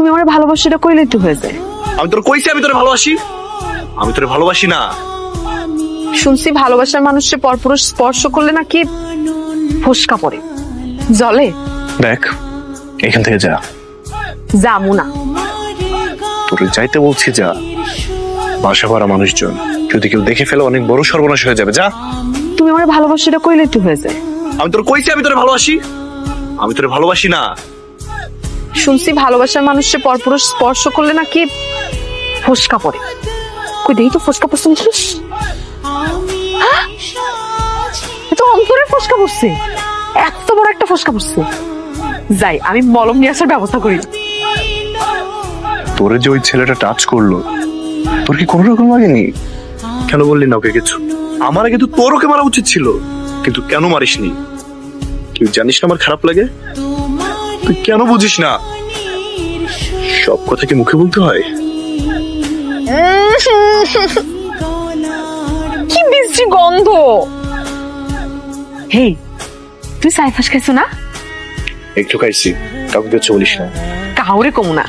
তুমি আমার ভালোবাসাটা কইলেই তো হয়ে যায়। আমি তোর কইছি আমি তোরে ভালোবাসি? আমি তোরে ভালোবাসি না। শুনছি ভালোবাসার মানুষের পরপুরুষ স্পর্শ করলে নাকি ফোসকা পড়ে, জলে। দেখ, এখান থেকে যা। যামু না। তোরে যাইতে বলছি যা। বাসা ভরা মানুষজন, যদি কেউ দেখে ফেলে অনেক বড় সর্বনাশ হয়ে যাবে। যা। তুমি আমার ভালোবাসাটা কইলেই তো হয়ে যায়। আমি তোর কইছি আমি তোরে ভালোবাসি? আমি তোরে ভালোবাসি না। শুনছি ভালোবাসার মানুষের পরপুরুষ স্পর্শ করলে নাকি ফোসকা পড়ে। কই দেখি তো ফোসকা পড়ছে নাকি? এত অন্তরে ফোসকা পড়ছে, এত বড় একটা ফোসকা পড়ছে। যাই, আমি মলম নিয়ে আসার ব্যবস্থা করি। তোরে যে ওই ছেলেটা টাচ করলো, তোর কি কোনো রকম লাগেনি? কেন বললি না ওকে কিছু? আমার আগে তো তোর ওকে মারা উচিত ছিল, কিন্তু কেন মারিসনি? তুই জানিস না আমার খারাপ লাগে? তুই কেন বুঝিস না? সব কথা কি মুখে বলতে হয়? কি বিশ্রী গন্ধ। হেই, তুই সাইফাস খাইছো না? একটু খাইছি, কাউকে কিছু বলিস না। কাউরে কমু না।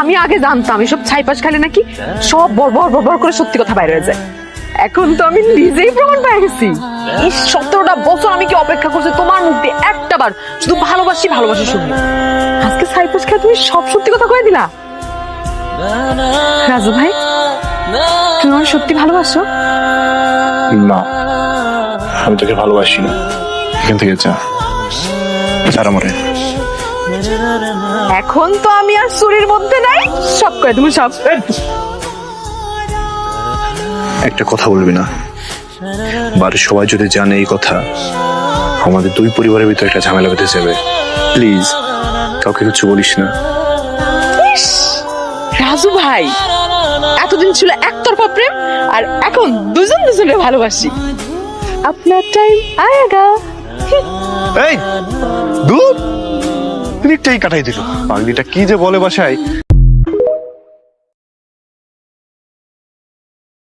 আমি আগে জানতাম এসব ছাইপাস খাইলে নাকি সব বড় করে সত্যি কথা বাইরে হয়ে যায়। এখন তো আমি নিজেই প্রমাণ পেয়ে গেছি। এই 17টা বছর আমি কি অপেক্ষা করছি তোমার মুখ দিয়ে একটা বার শুধু ভালোবাসি ভালোবাসি শুনি। আজকে ছাইপাস খেয়ে তুমি সব সত্যি কথা কয়ে দিলা। রাজু ভাই, তুমি আমার সত্যি ভালোবাসো? না, আমি তোকে ভালোবাসি না। এখান থেকে যা। ছাড়া মরে। এখন তো আমি আর চুরির মধ্যে নাই, সব কয়ে তুমি সব। একটা কথা বলবি না। বাড়ির সবাই যদি জানে এই কথা, আমাদের দুই পরিবারের ভিতরে একটা ঝামেলা বেঁধে যাবে। প্লিজ কাউকে কিছু বলিস না। ইস, রাজু ভাই, এতদিন ছিল একতরফা প্রেম, আর এখন দুজনে ভালোবাসি। আপনার টাইম আয়েগা। এই দূর, মিনিটটাই কাটাই দিল। পাগলিটা কি যে বলে বাসায়।